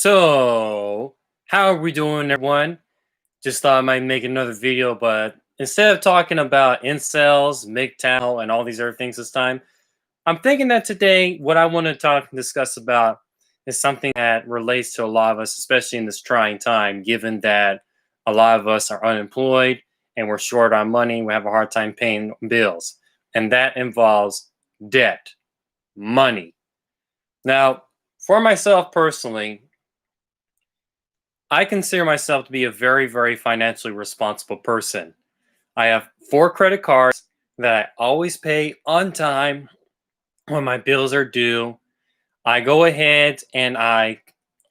So, how are we doing, everyone? Just thought I might make another video, but instead of talking about incels, MGTOW, and all these other things this time, I'm thinking that today, what I want to talk and discuss about is something that relates to a lot of us, especially in this trying time, given that a lot of us are unemployed and we're short on money, we have a hard time paying bills, and that involves debt, money. Now, for myself personally, I consider myself to be a very, very financially responsible person. I have 4 credit cards that I always pay on time when my bills are due. I go ahead and I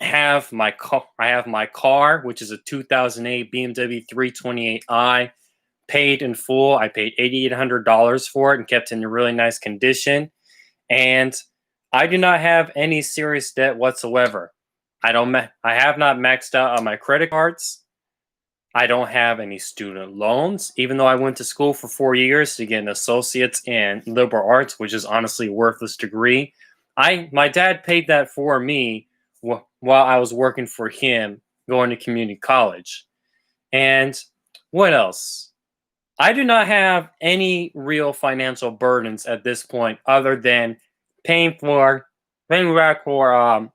have my car. I have my car, which is a 2008 BMW 328i, paid in full. I paid $8,800 for it and kept it in a really nice condition. And I do not have any serious debt whatsoever. I have not maxed out on my credit cards. I don't have any student loans, even though I went to school for 4 years to get an associate's in liberal arts, which is honestly a worthless degree. My dad paid that for me while I was working for him, going to community college. And what else? I do not have any real financial burdens at this point, other than paying for paying back for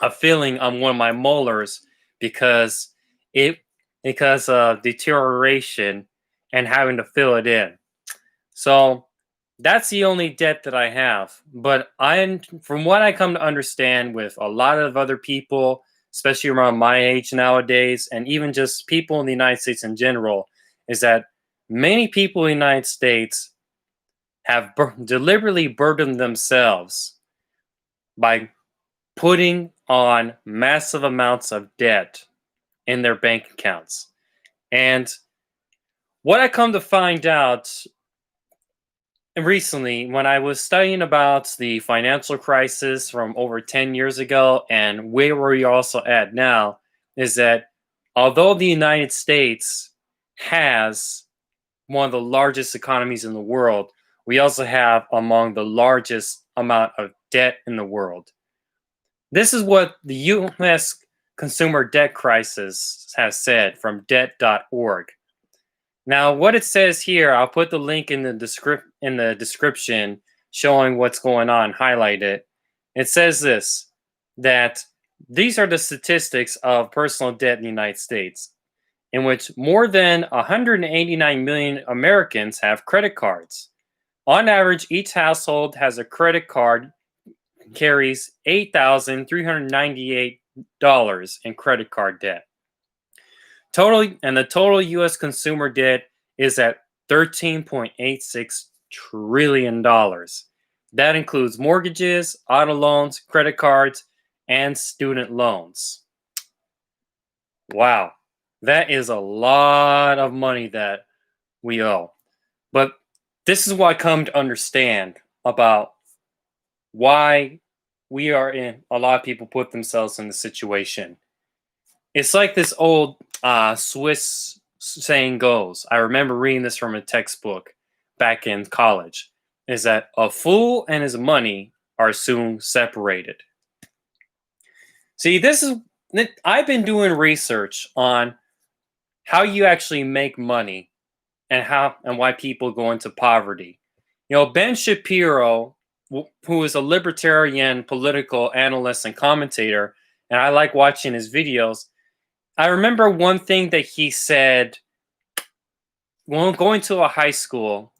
a filling on one of my molars because it because of deterioration and having to fill it in. So that's the only debt that I have. But from what I come to understand with a lot of other people, especially around my age nowadays, and even just people in the United States in general, is that many people in the United States have deliberately burdened themselves by putting on massive amounts of debt in their bank accounts. And what I come to find out recently, when I was studying about the financial crisis from over 10 years ago and where we're also at now, is that although the United States has one of the largest economies in the world, we also have among the largest amount of debt in the world. This is what the U.S. Consumer Debt Crisis has said from debt.org. Now, what it says here, I'll put the link in the description showing what's going on, highlight it. It says this, that these are the statistics of personal debt in the United States, in which more than 189 million Americans have credit cards. On average, each household has a credit card carries $8,398 in credit card debt. The total U.S. consumer debt is at $13.86 trillion. That includes mortgages, auto loans, credit cards, and student loans. Wow, that is a lot of money that we owe. But this is what I come to understand about why a lot of people put themselves in the situation. It's like this old Swiss saying goes. I remember reading this from a textbook back in college. Is that a fool and his money are soon separated. See, I've been doing research on how you actually make money and why people go into poverty. Ben Shapiro, who is a libertarian political analyst and commentator, and I like watching his videos. I remember one thing that he said when going to a high school.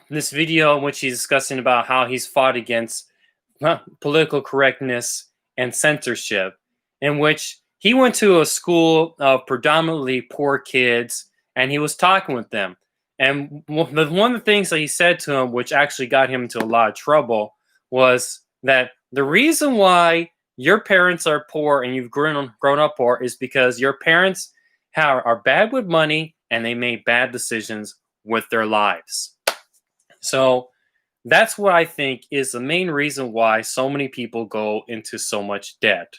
This video in which he's discussing about how he's fought against political correctness and censorship, in which he went to a school of predominantly poor kids and he was talking with them. And one of the things that he said to him, which actually got him into a lot of trouble, was that the reason why your parents are poor and you've grown up poor is because your parents are bad with money and they made bad decisions with their lives. So that's what I think is the main reason why so many people go into so much debt.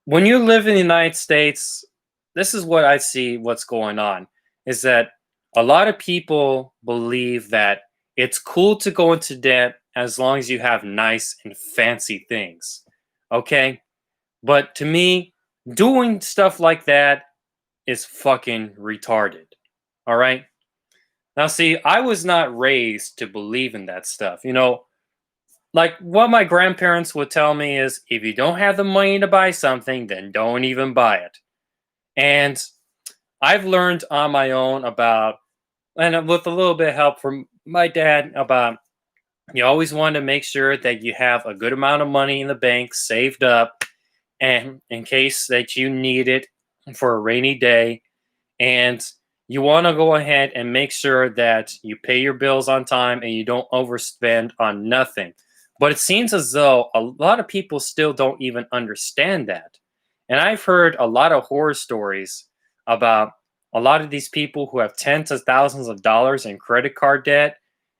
When you live in the United States, this is what I see what's going on, is that a lot of people believe that it's cool to go into debt as long as you have nice and fancy things. Okay? But to me, doing stuff like that is fucking retarded. All right. Now, see, I was not raised to believe in that stuff. Like what my grandparents would tell me is if you don't have the money to buy something, then don't even buy it. And I've learned on my own about, and with a little bit of help from my dad, about you always want to make sure that you have a good amount of money in the bank saved up and in case that you need it for a rainy day. And you want to go ahead and make sure that you pay your bills on time and you don't overspend on nothing. But it seems as though a lot of people still don't even understand that. And I've heard a lot of horror stories about a lot of these people who have tens of thousands of dollars in credit card debt,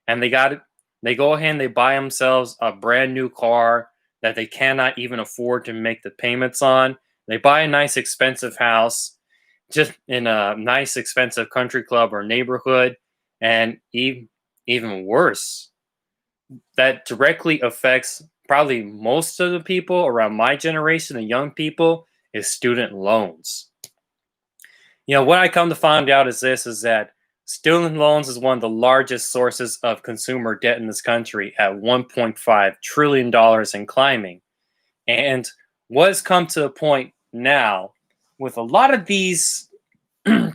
and they go ahead and they buy themselves a brand new car that they cannot even afford to make the payments on. They buy a nice expensive house just in a nice expensive country club or neighborhood. And even worse, that directly affects probably most of the people around my generation, the young people, is student loans. What I come to find out is that student loans is one of the largest sources of consumer debt in this country at $1.5 trillion and climbing. And what has come to a point now with a lot of these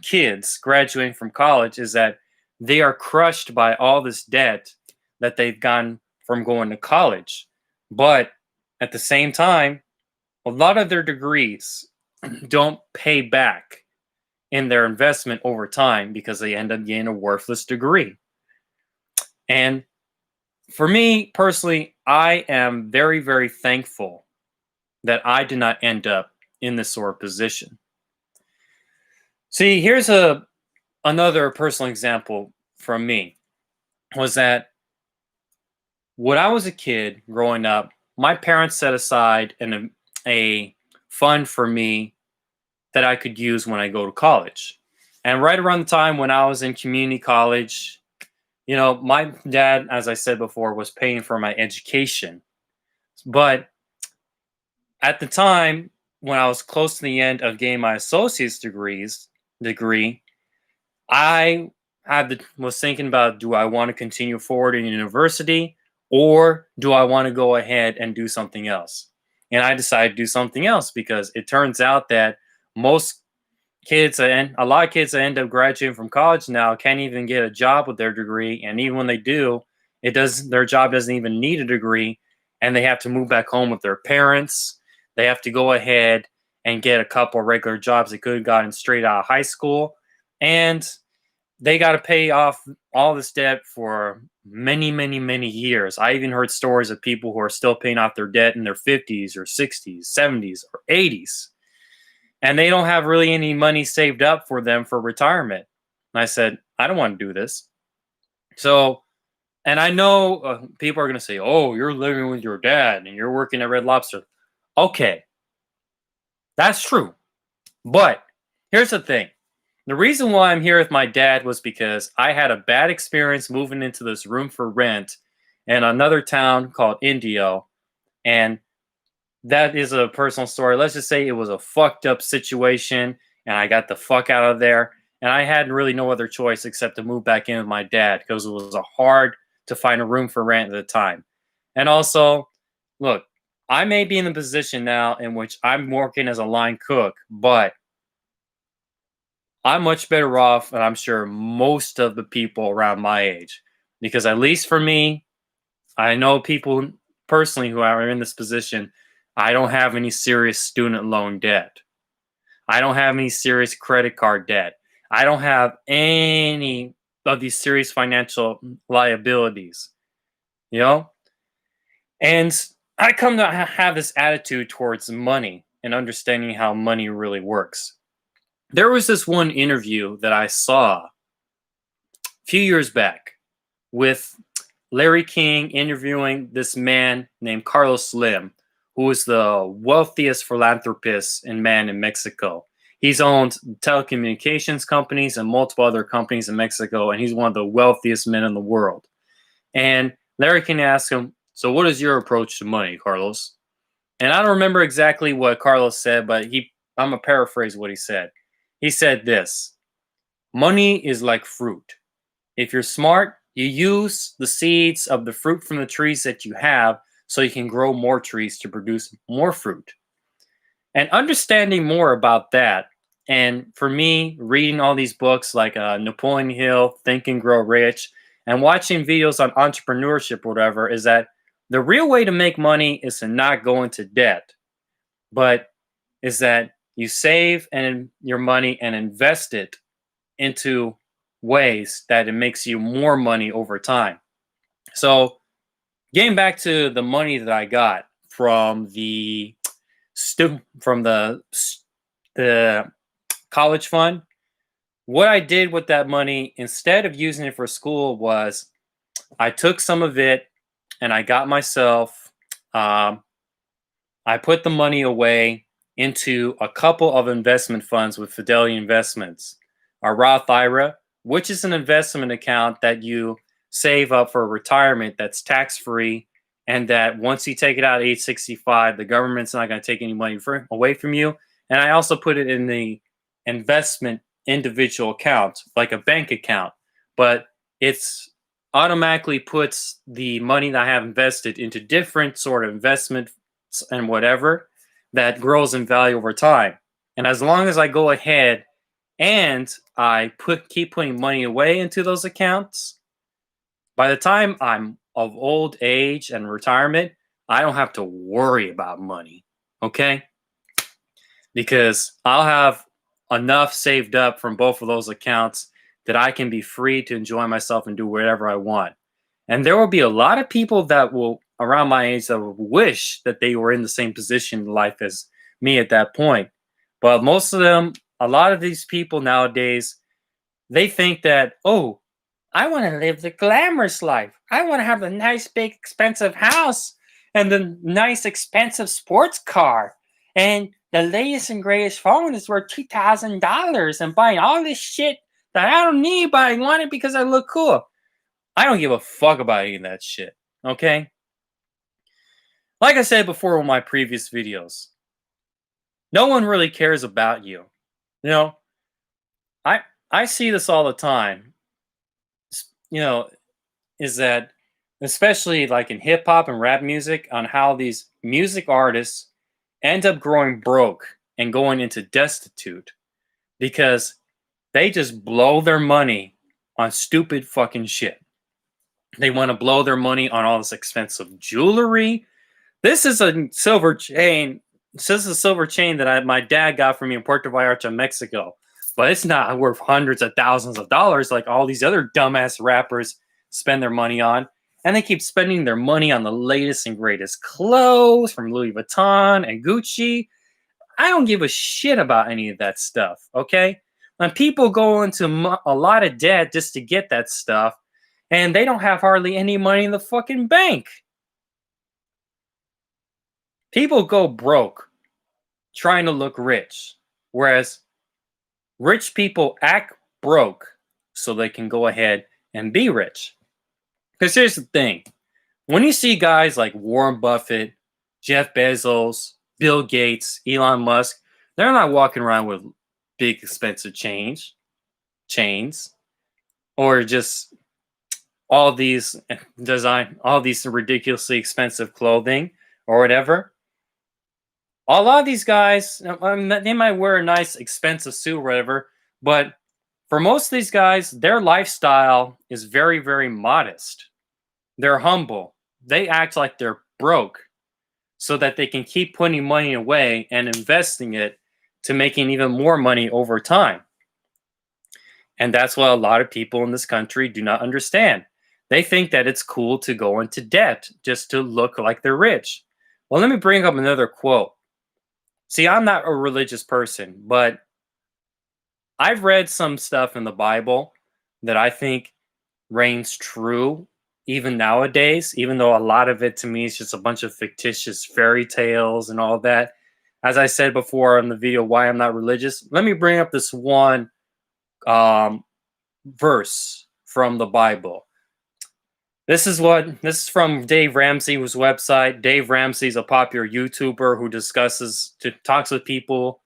kids graduating from college is that they are crushed by all this debt that they've gotten from going to college. But at the same time, a lot of their degrees don't pay back in their investment over time because they end up getting a worthless degree. And for me personally, I am very, very thankful that I did not end up in this sort of position. See, here's another personal example from me was that when I was a kid growing up, my parents set aside a fund for me that I could use when I go to college. And right around the time when I was in community college, my dad, as I said before, was paying for my education. But at the time when I was close to the end of getting my associate's degree, I was thinking about, do I want to continue forward in university or do I want to go ahead and do something else? And I decided to do something else because it turns out that most kids and a lot of kids that end up graduating from college now can't even get a job with their degree, and even when they do, their job doesn't even need a degree, and they have to move back home with their parents. They have to go ahead and get a couple of regular jobs they could have gotten straight out of high school, and they got to pay off all this debt for many, many, many years. I even heard stories of people who are still paying off their debt in their 50s or 60s, 70s, or 80s. And they don't have really any money saved up for them for retirement. And I said, I don't want to do this. So, and I know people are going to say, oh, you're living with your dad and you're working at Red Lobster. Okay, that's true. But here's the thing. The reason why I'm here with my dad was because I had a bad experience moving into this room for rent in another town called Indio. And that is a personal story. Let's just say it was a fucked up situation and I got the fuck out of there. And I had really no other choice except to move back in with my dad because it was hard to find a room for rent at the time. And also, look, I may be in a position now in which I'm working as a line cook, but I'm much better off, and I'm sure most of the people around my age, because at least for me, I know people personally who are in this position. I don't have any serious student loan debt. I don't have any serious credit card debt. I don't have any of these serious financial liabilities, you know? And I come to have this attitude towards money and understanding how money really works. There was this one interview that I saw a few years back with Larry King interviewing this man named Carlos Slim, who is the wealthiest philanthropist in Mexico. He's owned telecommunications companies and multiple other companies in Mexico, and he's one of the wealthiest men in the world. And Larry King asked him, so what is your approach to money, Carlos? And I don't remember exactly what Carlos said, but I'm gonna paraphrase what he said. He said this: money is like fruit. If you're smart, you use the seeds of the fruit from the trees that you have so you can grow more trees to produce more fruit. And understanding more about that, and for me, reading all these books like Napoleon Hill, Think and Grow Rich, and watching videos on entrepreneurship or whatever, is that the real way to make money is to not go into debt, but is that you save and your money and invest it into ways that it makes you more money over time. So, getting back to the money that I got from the college fund, what I did with that money instead of using it for school was I took some of it and I got myself um, I put the money away into a couple of investment funds with Fidelity Investments, a Roth IRA, which is an investment account that you save up for retirement that's tax free. And that once you take it out at age 65, the government's not going to take any money away from you. And I also put it in the investment individual account, like a bank account, but it's automatically puts the money that I have invested into different sort of investment and whatever that grows in value over time. And as long as I go ahead and I keep putting money away into those accounts, by the time I'm of old age and retirement, I don't have to worry about money. Okay? Because I'll have enough saved up from both of those accounts that I can be free to enjoy myself and do whatever I want. And there will be a lot of people that will, around my age, that will wish that they were in the same position in life as me at that point. But most of them, a lot of these people nowadays, they think that, oh, I want to live the glamorous life. I want to have a nice, big, expensive house and the nice, expensive sports car. And the latest and greatest phone is worth $2,000 and buying all this shit that I don't need, but I want it because I look cool. I don't give a fuck about any of that shit. Okay? Like I said before in my previous videos, no one really cares about you. You know, I I see this all the time. You know, is that especially like in hip hop and rap music, on how these music artists end up growing broke and going into destitute because they just blow their money on stupid fucking shit. They want to blow their money on all this expensive jewelry. This is a silver chain. This is a silver chain that my dad got for me in Puerto Vallarta, Mexico. But it's not worth hundreds of thousands of dollars like all these other dumbass rappers spend their money on. And they keep spending their money on the latest and greatest clothes from Louis Vuitton and Gucci. I don't give a shit about any of that stuff, okay? And people go into a lot of debt just to get that stuff, and they don't have hardly any money in the fucking bank. People go broke trying to look rich, whereas rich people act broke so they can go ahead and be rich. Because here's the thing, when you see guys like Warren Buffett, Jeff Bezos, Bill Gates, Elon Musk, they're not walking around with big expensive chains, or just all these all these ridiculously expensive clothing or whatever. A lot of these guys, they might wear a nice expensive suit or whatever, but for most of these guys, their lifestyle is very, very modest. They're humble. They act like they're broke so that they can keep putting money away and investing it to making even more money over time. And that's what a lot of people in this country do not understand. They think that it's cool to go into debt just to look like they're rich. Well, let me bring up another quote. See, I'm not a religious person, but I've read some stuff in the Bible that I think reigns true even nowadays, even though a lot of it to me is just a bunch of fictitious fairy tales and all that. As I said before in the video, why I'm not religious, let me bring up this one verse from the Bible. This is from Dave Ramsey's website. Dave Ramsey's a popular YouTuber who talks with people,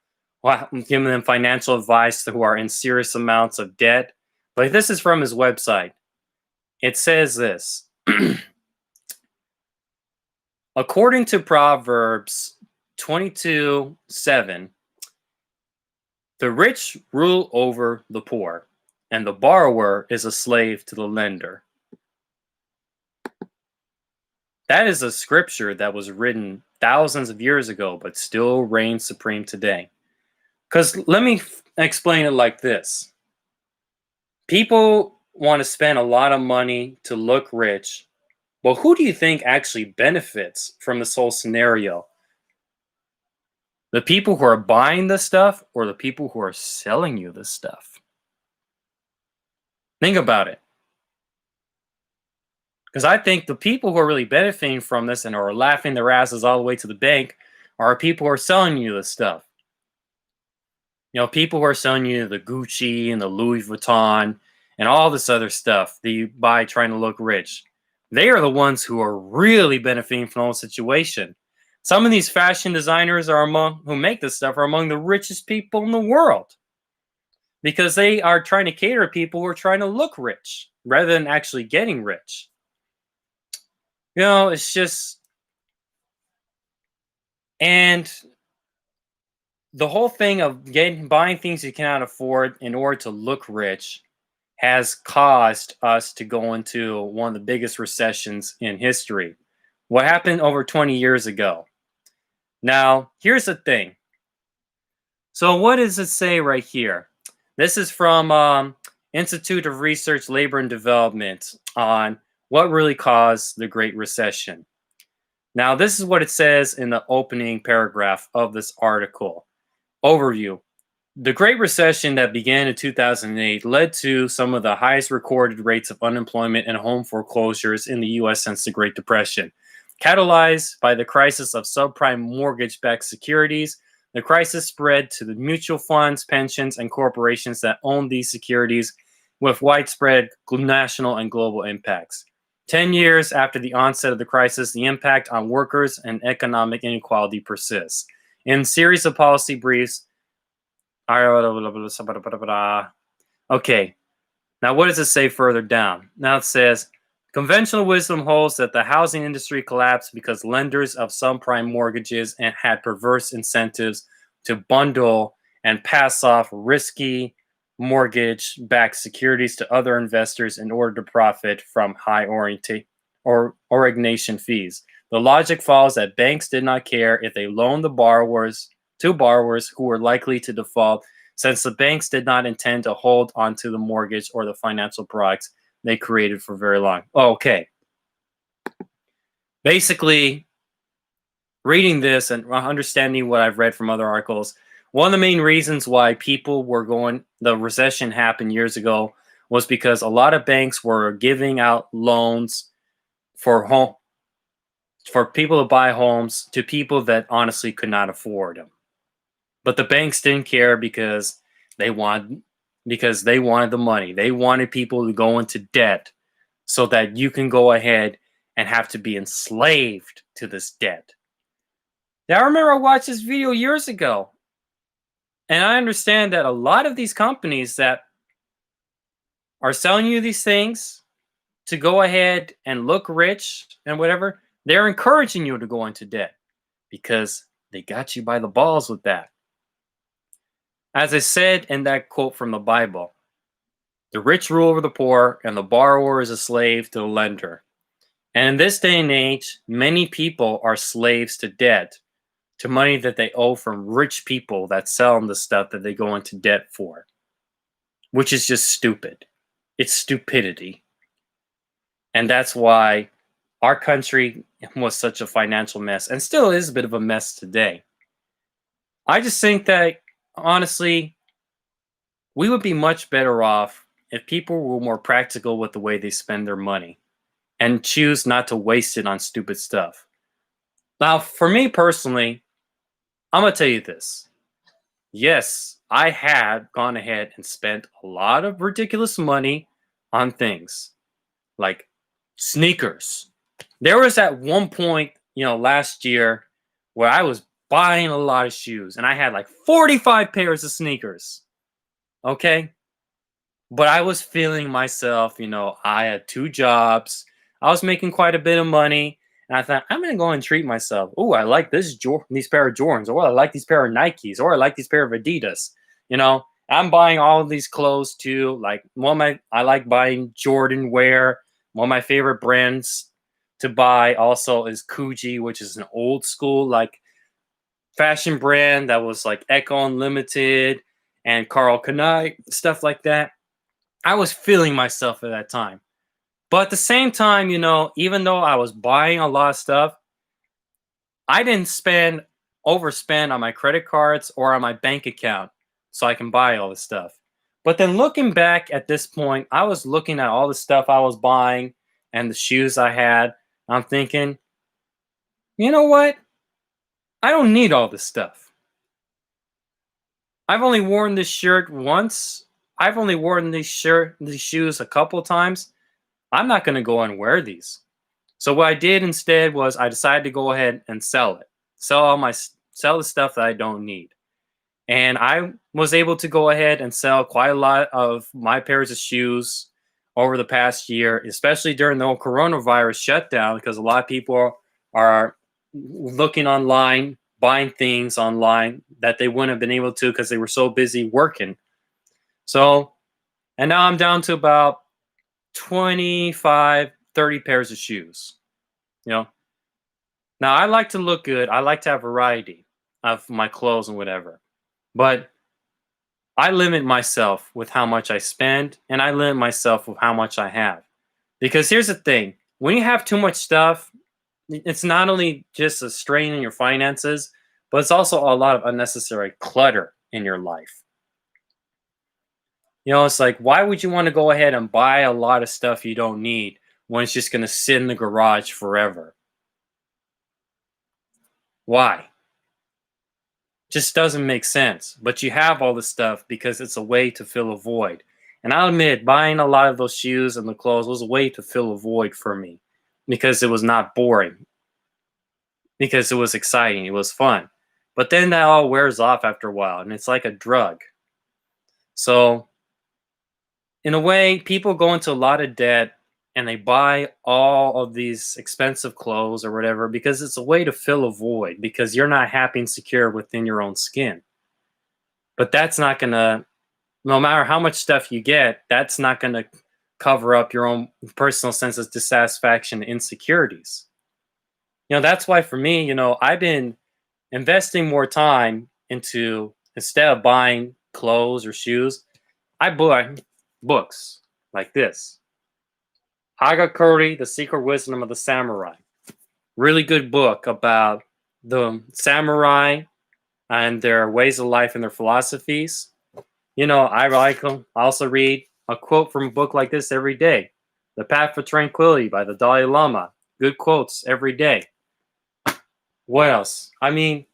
giving them financial advice who are in serious amounts of debt. But this is from his website. It says this. According to Proverbs 22:7, the rich rule over the poor, and the borrower is a slave to the lender. That is a scripture that was written thousands of years ago, but still reigns supreme today. Because let me explain it like this. People want to spend a lot of money to look rich, but who do you think actually benefits from this whole scenario? The people who are buying this stuff or the people who are selling you this stuff? Think about it. Because I think the people who are really benefiting from this and are laughing their asses all the way to the bank are people who are selling you this stuff. You know, people who are selling you the Gucci and the Louis Vuitton and all this other stuff that you buy trying to look rich. They are the ones who are really benefiting from the whole situation. Some of these fashion designers who make this stuff are among the richest people in the world because they are trying to cater to people who are trying to look rich rather than actually getting rich. You know, it's just, and the whole thing of buying things you cannot afford in order to look rich has caused us to go into one of the biggest recessions in history. What happened over 20 years ago? Now, here's the thing. So what does it say right here? This is from Institute of Research, Labor and Development on what really caused the Great Recession. Now, this is what it says in the opening paragraph of this article. Overview. The Great Recession that began in 2008 led to some of the highest recorded rates of unemployment and home foreclosures in the U.S. since the Great Depression. Catalyzed by the crisis of subprime mortgage-backed securities, the crisis spread to the mutual funds, pensions, and corporations that own these securities with widespread national and global impacts. 10 years after the onset of the crisis, the impact on workers and economic inequality persists. In a series of policy briefs, okay, now what does it say further down? Now it says, conventional wisdom holds that the housing industry collapsed because lenders of subprime mortgages and had perverse incentives to bundle and pass off risky mortgage-backed securities to other investors in order to profit from high origination fees. The logic follows that banks did not care if they loaned to borrowers who were likely to default, since the banks did not intend to hold onto the mortgage or the financial products they created for very long. Okay. Basically, reading this and understanding what I've read from other articles, one of the main reasons why the recession happened years ago was because a lot of banks were giving out loans for people to buy homes to people that honestly could not afford them. But the banks didn't care because they wanted the money. They wanted people to go into debt so that you can go ahead and have to be enslaved to this debt. Now, I remember I watched this video years ago, and I understand that a lot of these companies that are selling you these things to go ahead and look rich and whatever, they're encouraging you to go into debt because they got you by the balls with that. As I said in that quote from the Bible, the rich rule over the poor, and the borrower is a slave to the lender. And in this day and age, many people are slaves to debt, to money that they owe from rich people that sell them the stuff that they go into debt for, which is just stupid. It's stupidity. And that's why our country was such a financial mess and still is a bit of a mess today. I just think that, honestly, we would be much better off if people were more practical with the way they spend their money and choose not to waste it on stupid stuff. Now, for me personally, I'm going to tell you this. Yes, I had gone ahead and spent a lot of ridiculous money on things like Sneakers. There was at one point, last year where I was buying a lot of shoes and I had like 45 pairs of sneakers. Okay. But I was feeling myself, I had two jobs. I was making quite a bit of money. And I thought, I'm going to go and treat myself. Oh, I like these pair of Jordans, or I like these pair of Nikes, or I like these pair of Adidas. I'm buying all of these clothes too. Like I like buying Jordan wear. One of my favorite brands to buy also is Coogee, which is an old school like fashion brand that was like Echo Unlimited and Carl Kanai, stuff like that. I was feeling myself at that time. But at the same time, even though I was buying a lot of stuff, I didn't overspend on my credit cards or on my bank account so I can buy all this stuff. But then looking back at this point, I was looking at all the stuff I was buying and the shoes I had. I'm thinking, you know what? I don't need all this stuff. I've only worn this shirt once. I've only worn these shoes a couple times. I'm not going to go and wear these. So what I did instead was I decided to go ahead and sell it. Sell the stuff that I don't need. And I was able to go ahead and sell quite a lot of my pairs of shoes over the past year, especially during the whole coronavirus shutdown, because a lot of people are looking online, buying things online that they wouldn't have been able to because they were so busy working. So, and now I'm down to about 25, 30 pairs of shoes. You know, now I like to look good. I like to have variety of my clothes and whatever. But I limit myself with how much I spend and I limit myself with how much I have. Because here's the thing, when you have too much stuff, it's not only just a strain in your finances, but it's also a lot of unnecessary clutter in your life. It's like, why would you want to go ahead and buy a lot of stuff you don't need when it's just going to sit in the garage forever? Why? Just doesn't make sense. But you have all this stuff because it's a way to fill a void. And I'll admit, buying a lot of those shoes and the clothes was a way to fill a void for me because it was not boring, because it was exciting, it was fun. But then that all wears off after a while, and it's like a drug. So, in a way, people go into a lot of debt and they buy all of these expensive clothes or whatever because it's a way to fill a void because you're not happy and secure within your own skin. But that's not going to, no matter how much stuff you get, that's not going to cover up your own personal sense of dissatisfaction and insecurities. That's why for me, I've been investing more time into, instead of buying clothes or shoes, I buy books like this. Hagakure, The Secret Wisdom of the Samurai. Really good book about the samurai and their ways of life and their philosophies. I like them. I also read a quote from a book like this every day. The Path for Tranquility by the Dalai Lama. Good quotes every day. What else? I mean,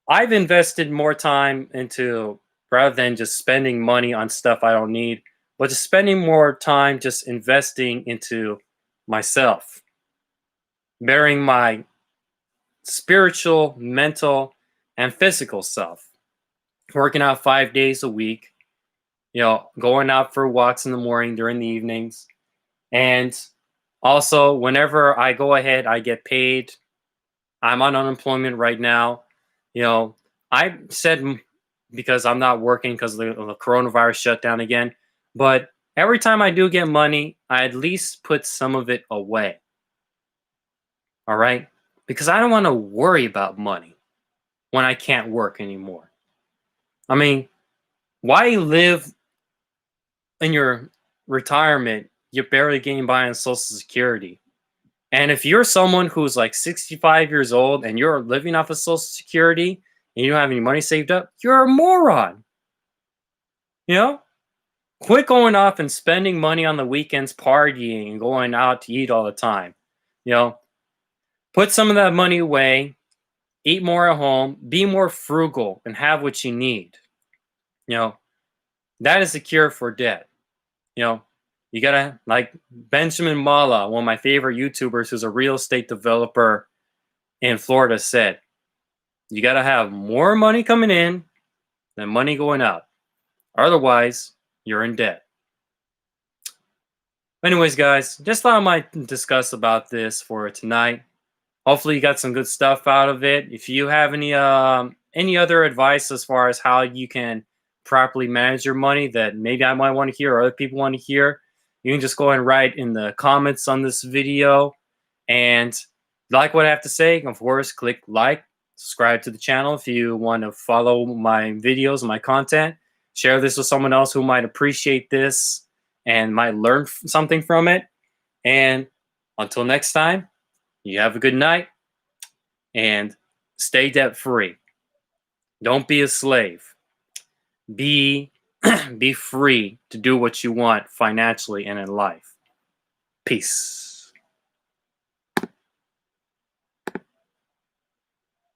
I've invested more time into, rather than just spending money on stuff I don't need, but just spending more time just investing into myself, bearing my spiritual, mental, and physical self, working out 5 days a week, going out for walks in the morning, during the evenings. And also, whenever I go ahead, I get paid. I'm on unemployment right now. I said because I'm not working because the coronavirus shut down again. But every time I do get money, I at least put some of it away. All right? Because I don't want to worry about money when I can't work anymore. I mean, why live in your retirement? You're barely getting by on Social Security. And if you're someone who's like 65 years old and you're living off of Social Security and you don't have any money saved up, you're a moron. You know? Quit going off and spending money on the weekends partying and going out to eat all the time. You know, put some of that money away, eat more at home, be more frugal, and have what you need. You know, that is the cure for debt. You know, You gotta, like Benjamin Mala, one of my favorite YouTubers who's a real estate developer in Florida, said, you gotta have more money coming in than money going out. Otherwise, you're in debt. Anyways, guys, just thought I might discuss about this for tonight. Hopefully you got some good stuff out of it. If you have any other advice as far as how you can properly manage your money that maybe I might want to hear or other people want to hear, you can just go and write in the comments on this video. And like what I have to say, of course, click like, subscribe to the channel if you want to follow my videos, my content. Share this with someone else who might appreciate this and might learn something from it. And until next time, you have a good night and stay debt free. Don't be a slave. Be be free to do what you want financially and in life. Peace.